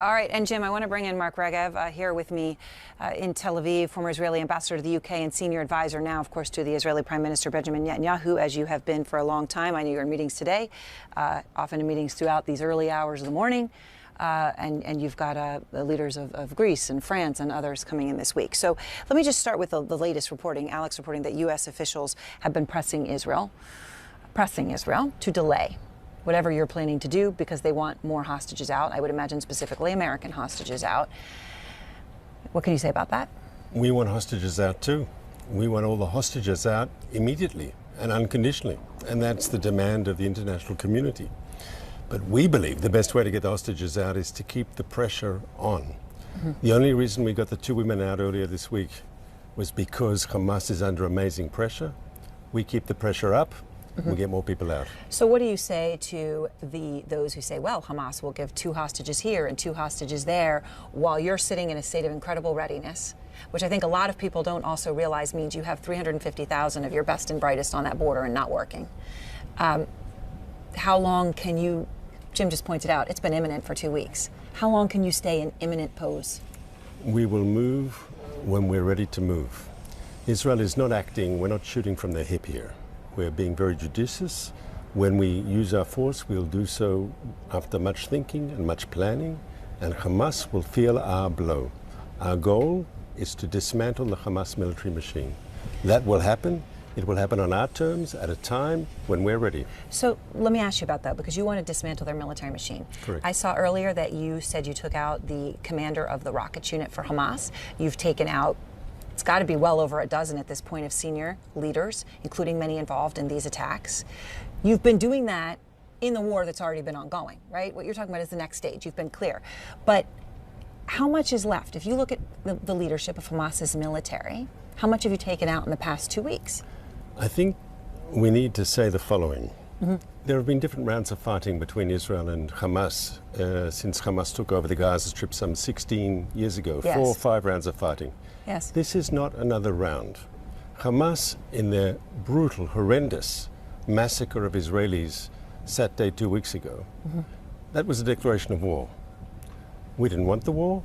All right, and Jim, I want to bring in Mark Regev here with me in Tel Aviv, former Israeli ambassador to the UK and senior advisor now, of course, to the Israeli Prime Minister Benjamin Netanyahu, as you have been for a long time. I know you're in meetings today, often in meetings throughout these early hours of the morning, and you've got the leaders of Greece and France and others coming in this week. So let me just start with the latest reporting. Alex reporting that U.S. officials have been pressing Israel to delay whatever you're planning to do because they want more hostages out. I would imagine specifically American hostages out. What can you say about that? We want hostages out too. We want all the hostages out immediately and unconditionally. And that's the demand of the international community. But we believe the best way to get the hostages out is to keep the pressure on. The only reason we got the two women out earlier this week was because Hamas is under amazing pressure. We keep the pressure up. We get more people out. So what do you say to those who say, well, Hamas will give 2 hostages here and 2 hostages there while you're sitting in a state of incredible readiness, which I think a lot of people don't also realize means you have 350,000 of your best and brightest on that border and not working. How long can you, Jim just pointed out, it's been imminent for 2 weeks. How long can you stay in imminent pose? We will move when we're ready to move. Israel is not acting, we're not shooting from the hip here. We're being very judicious. When we use our force, we'll do so after much thinking and much planning, and Hamas will feel our blow. Our goal is to dismantle the Hamas military machine. That will happen. It will happen on our terms at a time when we're ready. So let me ask you about that, because you want to dismantle their military machine. Correct. I saw earlier that you said you took out the commander of the rockets unit for Hamas. You've taken out, it's got to be well over a dozen at this point, of senior leaders, including many involved in these attacks. You've been doing that in the war that's already been ongoing, right? What you're talking about is the next stage. You've been clear. But how much is left? If you look at the leadership of Hamas's military, how much have you taken out in the past 2 weeks? I think we need to say the following. There have been different rounds of fighting between Israel and Hamas since Hamas took over the Gaza Strip some 16 years ago. Yes. 4 or 5 rounds of fighting. Yes. This is not another round. Hamas, in their brutal, horrendous massacre of Israelis Saturday 2 weeks ago, that was a declaration of war. We didn't want the war.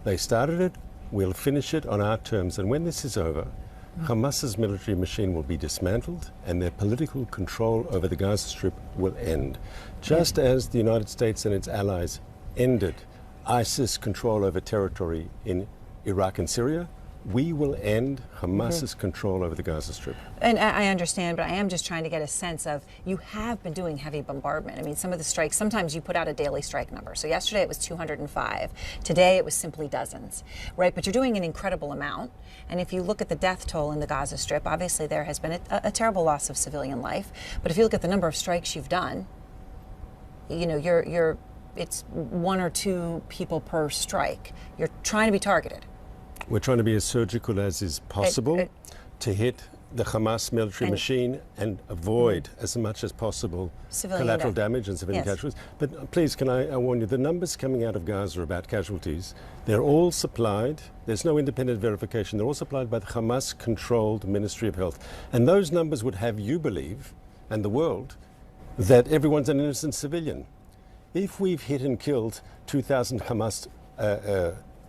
They started it. We'll finish it on our terms. And when this is over, Hamas's military machine will be dismantled and their political control over the Gaza Strip will end. Just as the United States and its allies ended ISIS control over territory in Iraq and Syria, we will end Hamas's control over the Gaza Strip. And I understand, but I am just trying to get a sense of, you have been doing heavy bombardment. I mean, some of the strikes, sometimes you put out a daily strike number. So yesterday it was 205. Today it was simply dozens, right? But you're doing an incredible amount. And if you look at the death toll in the Gaza Strip, obviously there has been a terrible loss of civilian life. But if you look at the number of strikes you've done, you know, it's 1 or 2 people per strike. You're trying to be targeted. We're trying to be as surgical as is possible to hit the Hamas military machine and avoid as much as possible civilian collateral damage and civilian Yes. casualties. But please, can I warn you, the numbers coming out of Gaza about casualties, they're all supplied, there's no independent verification, they're all supplied by the Hamas-controlled Ministry of Health. And those numbers would have you believe, and the world, that everyone's an innocent civilian. If we've hit and killed 2,000 Hamas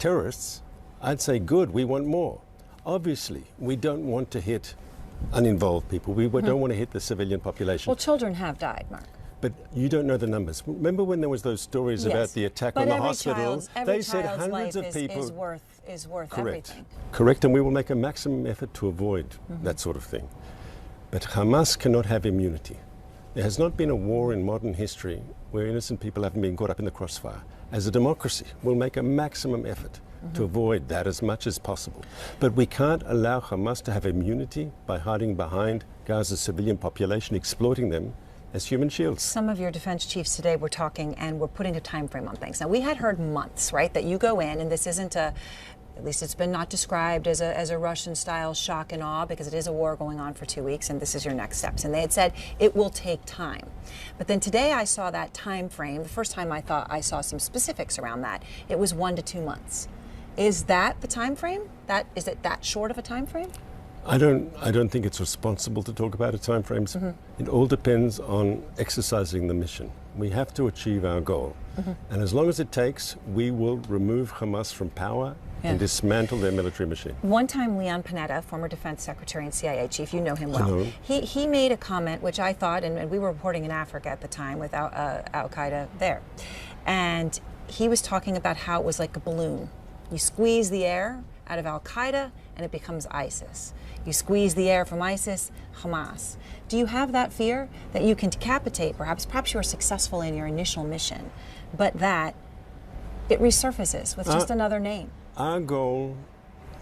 terrorists, I'd say good, we want more. Obviously, we don't want to hit uninvolved people. We don't want to hit the civilian population. Well, children have died, Mark. But you don't know the numbers. Remember when there was those stories about the attack on the hospital? They said hundreds of people. Is worth Correct. everything. Correct, and we will make a maximum effort to avoid that sort of thing. But Hamas cannot have immunity. There has not been a war in modern history where innocent people haven't been caught up in the crossfire. As a democracy, we'll make a maximum effort to avoid that as much as possible. But we can't allow Hamas to have immunity by hiding behind Gaza's civilian population, exploiting them as human shields. Some of your defense chiefs today were talking and were putting a time frame on things. Now, we had heard months, right, that you go in, and this isn't at least it's been not described as a Russian-style shock and awe, because it is a war going on for 2 weeks, and this is your next steps. And they had said it will take time. But then today I saw that time frame. The first time I thought I saw some specifics around that. It was 1 to 2 months. Is that the time frame? Is it that short of a time frame? I don't think it's responsible to talk about time frames. It all depends on exercising the mission. We have to achieve our goal. And as long as it takes, we will remove Hamas from power and dismantle their military machine. One time, Leon Panetta, former defense secretary and CIA chief, you know him well. I know him. He made a comment, which I thought, and we were reporting in Africa at the time with Al-Qaeda there, and he was talking about how it was like a balloon. You squeeze the air out of Al-Qaeda and it becomes ISIS. You squeeze the air from ISIS, Hamas. Do you have that fear that you can decapitate, perhaps you were successful in your initial mission, but that it resurfaces with just another name? Our goal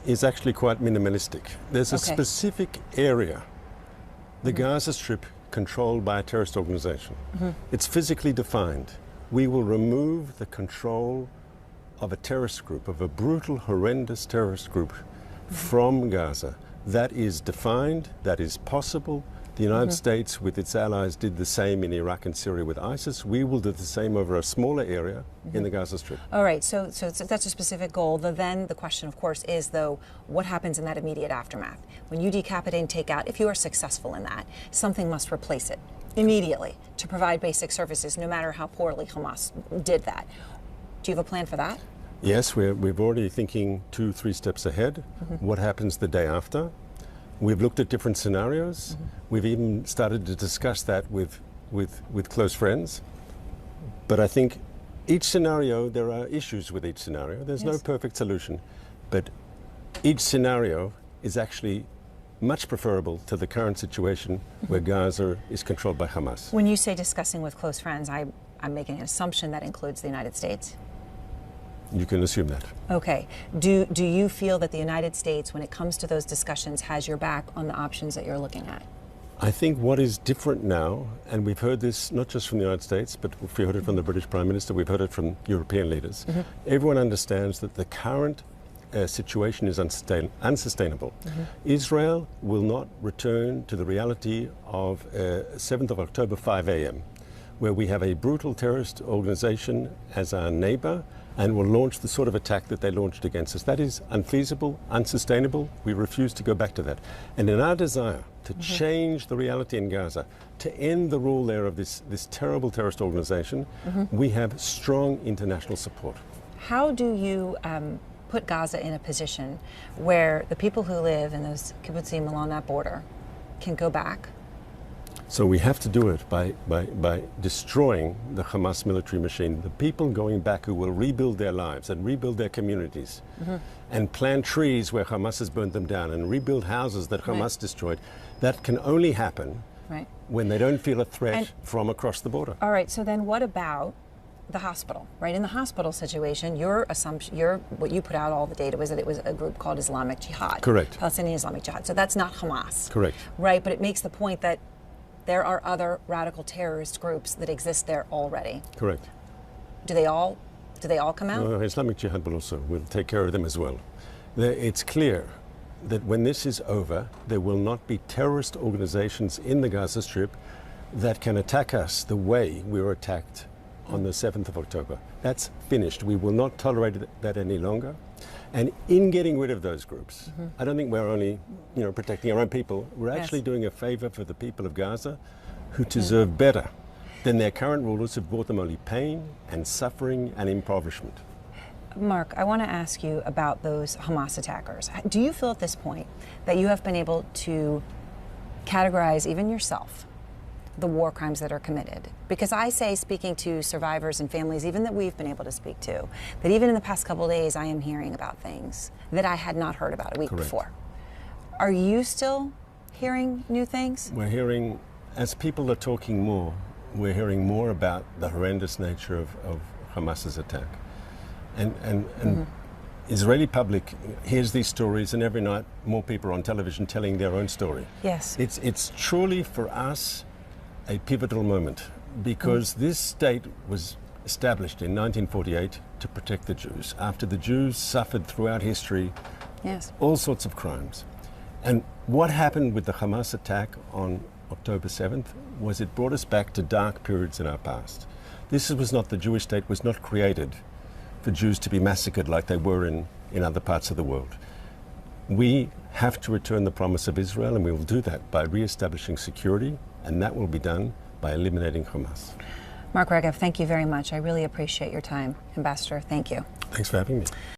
is actually quite minimalistic. There's a specific area, the Gaza Strip, controlled by a terrorist organization. It's physically defined. We will remove the control of a terrorist group, of a brutal, horrendous terrorist group from Gaza. That is defined, that is possible. The United States, with its allies, did the same in Iraq and Syria with ISIS. We will do the same over a smaller area in the Gaza Strip. All right, so that's a specific goal. Then the question, of course, is, though, what happens in that immediate aftermath? When you decapitate and take out, if you are successful in that, something must replace it immediately to provide basic services, no matter how poorly Hamas did that. Do you have a plan for that? Yes, we're already thinking 2-3 steps ahead. What happens the day after? We've looked at different scenarios. We've even started to discuss that with close friends. But I think each scenario, there are issues with each scenario. There's no perfect solution. But each scenario is actually much preferable to the current situation where Gaza is controlled by Hamas. When you say discussing with close friends, I'm making an assumption that includes the United States. You can assume that. Okay. Do you feel that the United States, when it comes to those discussions, has your back on the options that you're looking at? I think what is different now, and we've heard this not just from the United States, but we've heard it from the British Prime Minister, we've heard it from European leaders. Everyone understands that the current situation is unsustainable. Israel will not return to the reality of 7th of October, 5 a.m., where we have a brutal terrorist organization as our neighbor and will launch the sort of attack that they launched against us. That is unfeasible, unsustainable. We refuse to go back to that. And in our desire to change the reality in Gaza, to end the rule there of this terrible terrorist organization, we have strong international support. How do you put Gaza in a position where the people who live in those kibbutzim along that border can go back? So we have to do it by destroying the Hamas military machine. The people going back who will rebuild their lives and rebuild their communities and plant trees where Hamas has burnt them down and rebuild houses that Hamas destroyed. That can only happen when they don't feel a threat from across the border. All right, so then what about the hospital, right? In the hospital situation, your assumption, what you put out all the data was that it was a group called Islamic Jihad. Correct. Palestinian Islamic Jihad. So that's not Hamas. Correct. Right, but it makes the point that there are other radical terrorist groups that exist there already. Correct. Do they all come out? No, Islamic Jihad will take care of them as well. It's clear that when this is over, there will not be terrorist organizations in the Gaza Strip that can attack us the way we were attacked on the 7th of October. That's finished. We will not tolerate that any longer. And in getting rid of those groups, I don't think we're only, protecting our own people. We're actually doing a favor for the people of Gaza who deserve better than their current rulers who've brought them only pain and suffering and impoverishment. Mark, I want to ask you about those Hamas attackers. Do you feel at this point that you have been able to categorize, even yourself, the war crimes that are committed? Because I say, speaking to survivors and families, even that we've been able to speak to, that even in the past couple of days, I am hearing about things that I had not heard about a week before. Are you still hearing new things? We're hearing, as people are talking more, we're hearing more about the horrendous nature of Hamas's attack. And Israeli public hears these stories, and every night more people are on television telling their own story. Yes. It's truly for us a pivotal moment, because this state was established in 1948 to protect the Jews, after the Jews suffered throughout history all sorts of crimes. And what happened with the Hamas attack on October 7th was it brought us back to dark periods in our past. This was not, the Jewish state was not created for Jews to be massacred like they were in other parts of the world. We have to return the promise of Israel, and we will do that by re-establishing security, and that will be done by eliminating Hamas. Mark Regev, thank you very much. I really appreciate your time, Ambassador. Thank you. Thanks for having me.